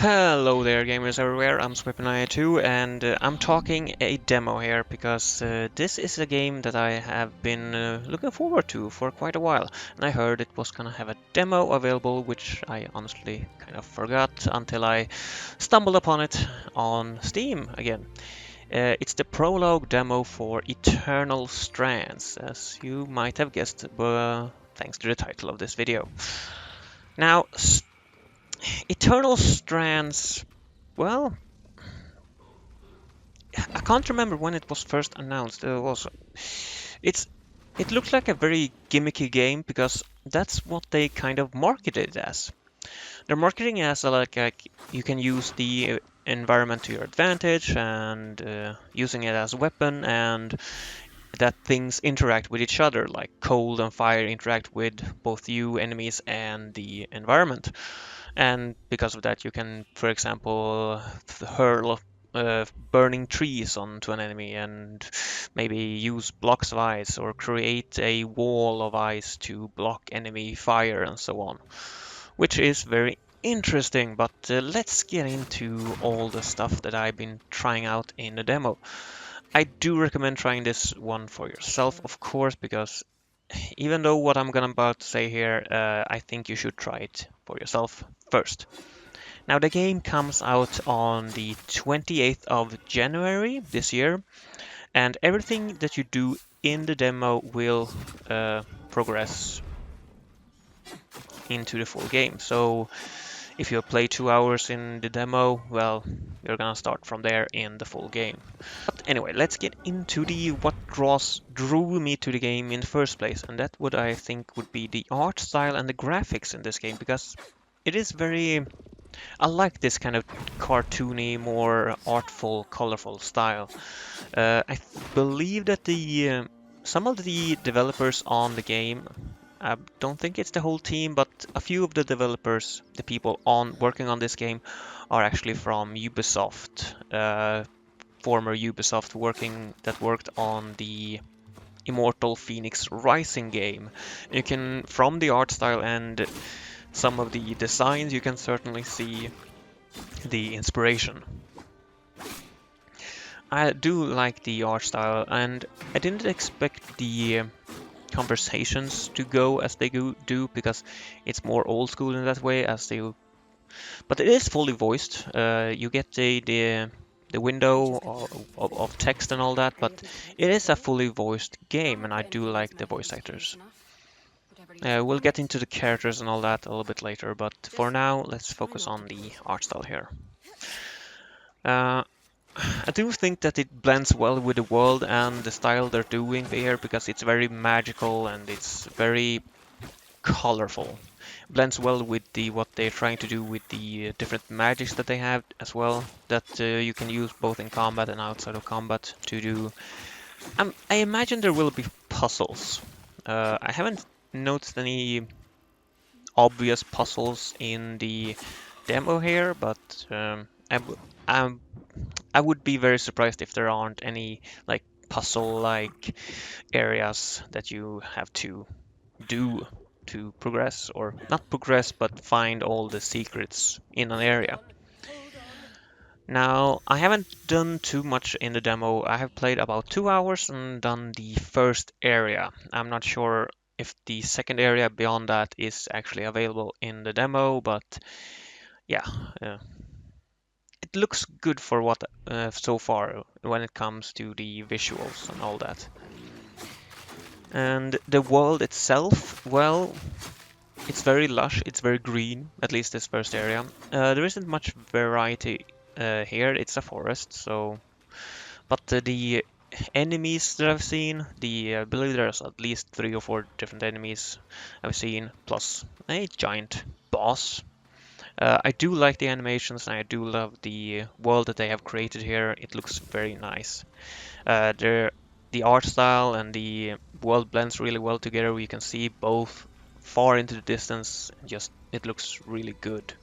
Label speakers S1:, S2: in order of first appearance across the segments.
S1: Hello there, gamers everywhere. I'm Swippenaya2, and I'm talking a demo here because this is a game that I have been looking forward to for quite a while. And I heard it was gonna have a demo available, which I honestly kind of forgot until I stumbled upon it on Steam again. It's the prologue demo for Eternal Strands, as you might have guessed, thanks to the title of this video. Now, Eternal Strands, well, I can't remember when it was first announced. It's it looks like a very gimmicky game because that's what they kind of marketed it as. They're marketing it as like you can use the environment to your advantage and using it as a weapon, and that things interact with each other, like cold and fire interact with both you, enemies, and the environment. And because of that, you can, for example, hurl burning trees onto an enemy and maybe use blocks of ice or create a wall of ice to block enemy fire and so on, which is very interesting. But let's get into all the stuff that I've been trying out in the demo. I do recommend trying this one for yourself, of course, because even though what I'm gonna about to say here, I think you should try it for yourself first. Now the game comes out on the 28th of January this year, and everything that you do in the demo will progress into the full game. So if you play 2 hours in the demo, well, you're gonna start from there in the full game. But anyway, let's get into the what drew me to the game in the first place, and that would I think would be the art style and the graphics in this game, because it is very, I like this kind of cartoony, more artful, colorful style. I believe that the some of the developers on the game, I don't think it's the whole team, but a few of the developers, the people on working on this game, are actually from Ubisoft, former Ubisoft that worked on the Immortal Phoenix Rising game. You can, from the art style and some of the designs, you can certainly see the inspiration. I do like the art style, and I didn't expect the conversations to go as they do, because it's more old school in that way, as they. But it is fully voiced. You get the window of text and all that, but it is a fully voiced game, and I do like the voice actors. We'll get into the characters and all that a little bit later, but for now, let's focus on the art style here. I do think that it blends well with the world and the style they're doing there, because it's very magical and it's very colorful. Blends well with what they're trying to do with the different magics that they have as well, that you can use both in combat and outside of combat to do. I imagine there will be puzzles. I haven't noticed any obvious puzzles in the demo here, but I'm I would be very surprised if there aren't any like puzzle-like areas that you have to do to progress, or not progress, but find all the secrets in an area. Now, I haven't done too much in the demo. I have played about 2 hours and done the first area. I'm not sure if the second area beyond that is actually available in the demo, but yeah, it looks good for what so far when it comes to the visuals and all that. And the world itself, well, it's very lush, it's very green, at least this first area. There isn't much variety here, it's a forest, so. But the enemies that I've seen, I believe there's at least 3 or 4 different enemies I've seen, plus a giant boss. I do like the animations, and I do love the world that they have created here. It looks very nice. The art style and the world blends really well together. We can see both far into the distance. Just it looks really good.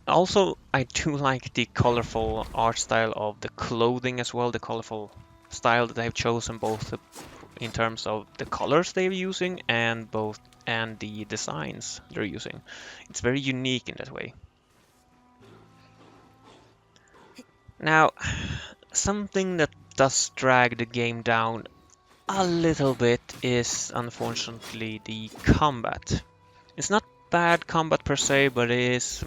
S1: Also, I do like the colorful art style of the clothing as well. The colorful style that they've chosen, both in terms of the colors they're using and the designs they're using. It's very unique in that way. Now, something that does drag the game down a little bit is unfortunately the combat. It's not bad combat per se, but it's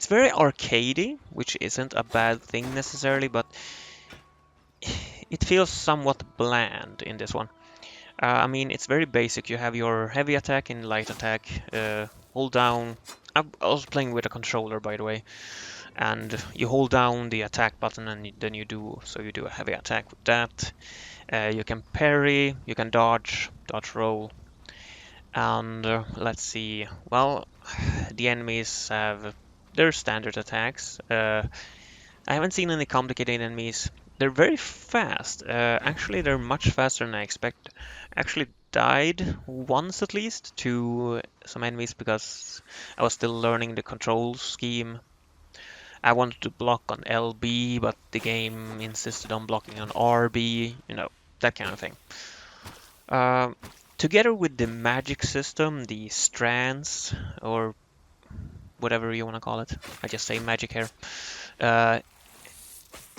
S1: very arcadey, which isn't a bad thing necessarily, but it feels somewhat bland in this one. I mean, it's very basic. You have your heavy attack and light attack. Hold down. I was playing with a controller, by the way, and you hold down the attack button, and then you do a heavy attack with that. You can parry, you can dodge roll, and let's see. Well, the enemies have their standard attacks. I haven't seen any complicated enemies. They're very fast. Actually, they're much faster than I expect. Actually died once at least to some enemies because I was still learning the control scheme. I wanted to block on LB, but the game insisted on blocking on RB, you know, that kind of thing. Together with the magic system, the strands, or whatever you want to call it, I just say magic here.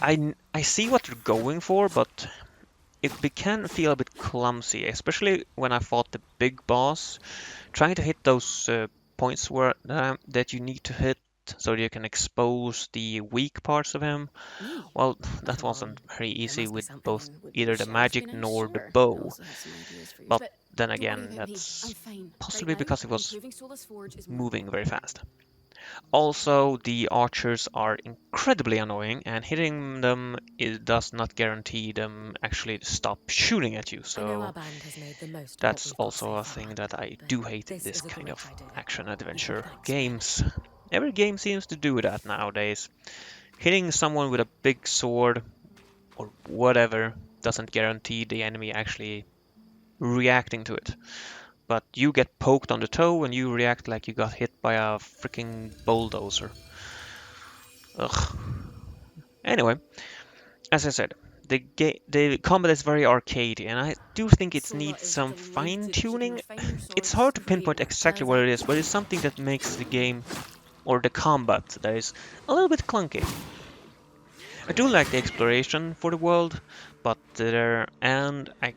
S1: I see what they're going for, but it can feel a bit clumsy, especially when I fought the big boss. Trying to hit those points where that you need to hit so that you can expose the weak parts of him. Well, that wasn't very easy with both either the magic nor the bow. But then again, that's possibly because it was moving very fast. Also, the archers are incredibly annoying, and hitting them does not guarantee them actually stop shooting at you, so that's also a thing that I do hate in this kind of action-adventure games. Every game seems to do that nowadays. Hitting someone with a big sword or whatever doesn't guarantee the enemy actually reacting to it. But you get poked on the toe and you react like you got hit by a freaking bulldozer. Ugh. Anyway, as I said, the combat is very arcadey, and I do think it needs some fine-tuning. It's hard to pinpoint exactly what it is, but it's something that makes the game or the combat that is a little bit clunky. I do like the exploration for the world, but I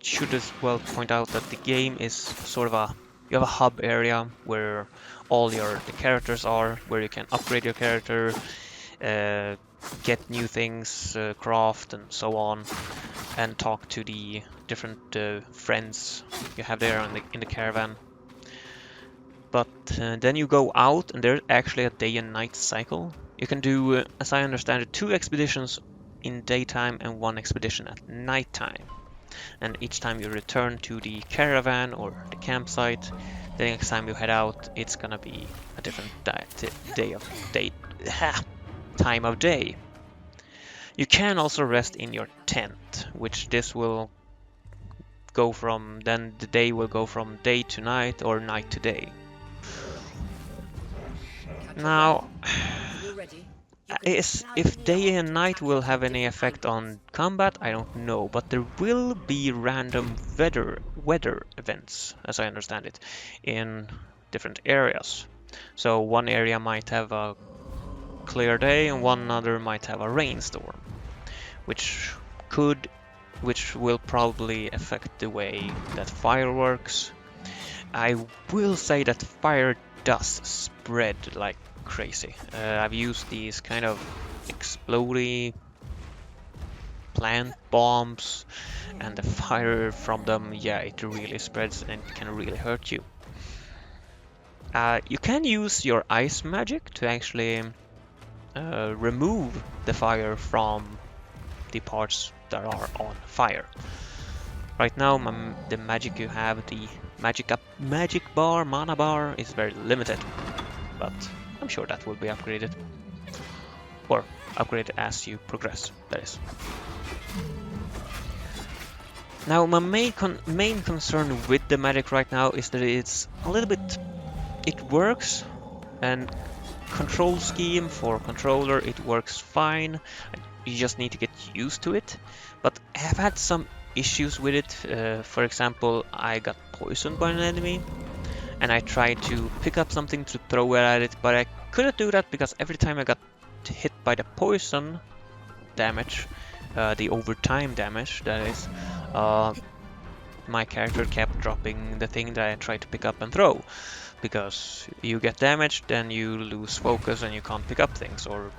S1: should as well point out that the game is sort of you have a hub area where all the characters are, where you can upgrade your character, get new things, craft and so on, and talk to the different friends you have there in the caravan. But then you go out and there's actually a day and night cycle. You can do, as I understand it, 2 expeditions in daytime and 1 expedition at nighttime. And each time you return to the caravan or the campsite, the next time you head out, it's gonna be a different time of day. You can also rest in your tent, which this will go from, then the day will go from day to night or night to day. Now, if day and night will have any effect on combat, I don't know, but there will be random weather events, as I understand it, in different areas. So one area might have a clear day and one other might have a rainstorm, which will probably affect the way that fire works. I will say that fire does spread like crazy. I've used these kind of explodey plant bombs, and the fire from them, yeah, it really spreads and can really hurt you. You can use your ice magic to actually remove the fire from the parts that are on fire. Right now, the magic you have, the magic bar, mana bar, is very limited, but I'm sure that will be upgraded. Or upgraded as you progress, that is. Now, my main concern with the magic right now is that it's a little bit... It works, and control scheme for controller, it works fine. You just need to get used to it. But I have had some issues with it. For example, I got poisoned by an enemy, and I tried to pick up something to throw at it, but I couldn't do that because every time I got hit by the poison damage, the overtime damage that is, my character kept dropping the thing that I tried to pick up and throw. Because you get damaged, then you lose focus and you can't pick up things or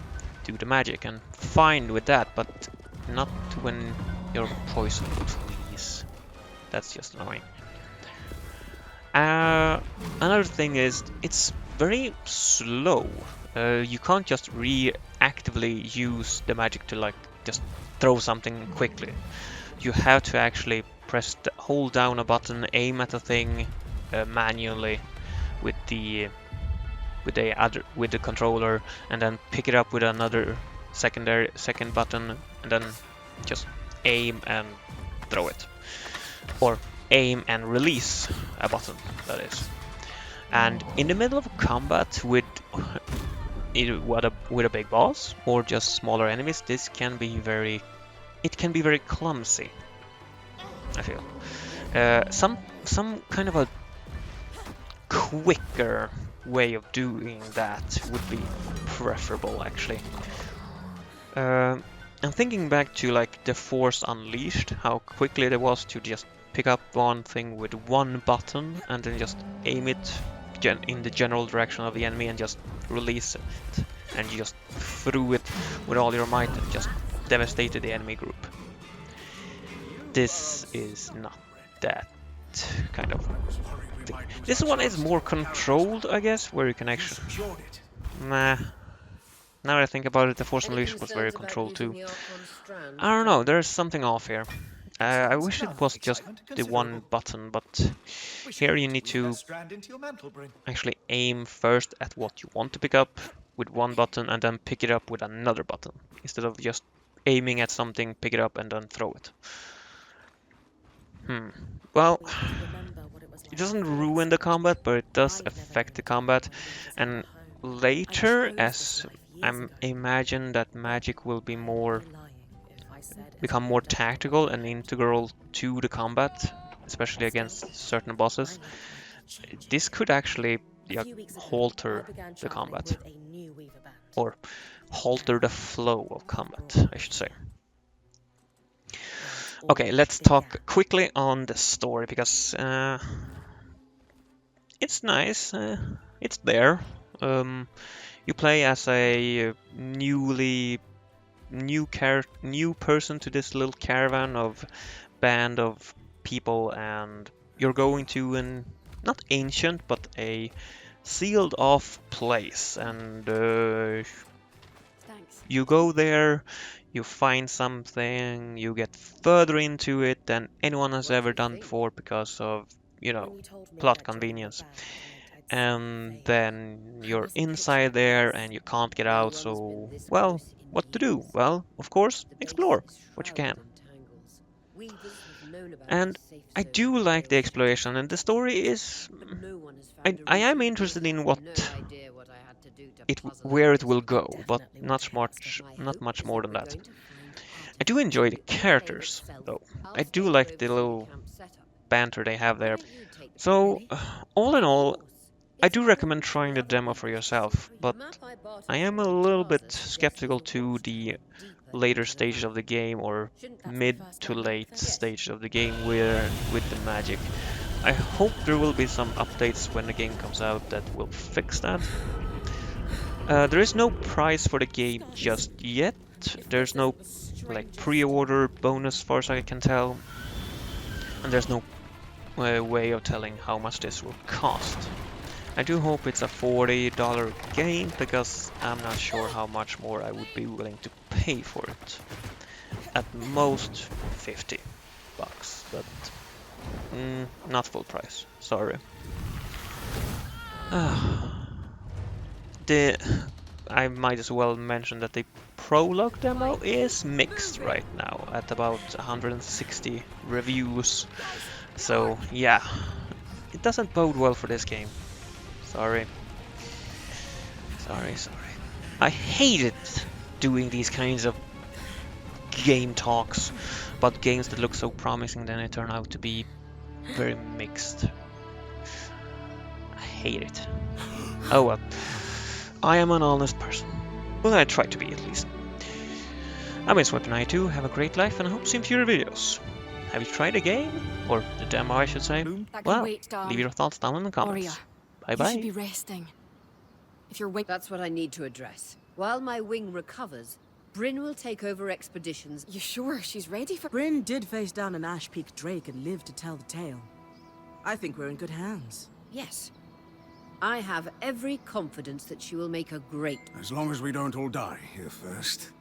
S1: do the magic. And fine with that, but not when you're poisoned, please. That's just annoying. Another thing is, it's very slow. You can't just reactively use the magic to like just throw something quickly. You have to actually hold down a button, aim at a thing manually with the controller, and then pick it up with another second button, and then just aim and throw it, or aim and release a button, that is. And in the middle of combat with either with a big boss or just smaller enemies, this can be very clumsy, I feel. Some kind of a quicker way of doing that would be preferable, actually. I'm thinking back to like The Force Unleashed, how quickly it was to just pick up one thing with one button and then just aim it in the general direction of the enemy and just release it, and you just threw it with all your might and just devastated the enemy group. This is not that kind of thing. This one is more controlled, I guess, where you can actually... Nah. Now that I think about it, The Force Unleashed was very controlled too. I don't know, there's something off here. I wish it was just the one button, but here you need to actually aim first at what you want to pick up with one button and then pick it up with another button, instead of just aiming at something, pick it up and then throw it. Well, it doesn't ruin the combat, but it does affect the combat, and later, as I imagine that magic will be become more tactical and integral to the combat, especially against certain bosses, this could actually halter the combat, or halter the flow of combat, I should say. Okay, let's talk quickly on the story, because it's nice, it's there. You play as a new person to this little caravan of band of people, and you're going to an not ancient but a sealed off place, and you go there, you find something, you get further into it than anyone has ever done before because of, you know, plot convenience. And then you're inside there and you can't get out, so, well, what to do? Well, of course, explore what you can. And I do like the exploration, and the story is... I am interested in where it will go, but not much more than that. I do enjoy the characters, though. I do like the little banter they have there. So, all in all, I do recommend trying the demo for yourself, but I am a little bit skeptical to the later stages of the game, or mid to late stages of the game with the magic. I hope there will be some updates when the game comes out that will fix that. There is no price for the game just yet. There's no like pre-order bonus, as far as I can tell, and there's no way of telling how much this will cost. I do hope it's a $40 game, because I'm not sure how much more I would be willing to pay for it. At most $50, but not full price, sorry. I might as well mention that the prologue demo is mixed right now at about 160 reviews. So yeah, it doesn't bode well for this game. Sorry. I hate it doing these kinds of game talks about games that look so promising, then they turn out to be very mixed. I hate it. Oh well. I am an honest person. Well, I try to be, at least. I'm Weapon92, have a great life, and I hope to see you in future videos. Have you tried the game? Or the demo, I should say?
S2: That can
S1: Well,
S2: wait, darling.
S1: leave your thoughts down in the comments.
S2: You should
S1: Bye-bye.
S2: be resting. If your wing...
S3: That's what I need to address. While my wing recovers, Bryn will take over expeditions.
S2: You sure she's ready for...
S4: Bryn did face down an Ash Peak Drake and lived to tell the tale. I think we're in good hands.
S3: Yes. I have every confidence that she will make a great...
S5: As long as we don't all die here first.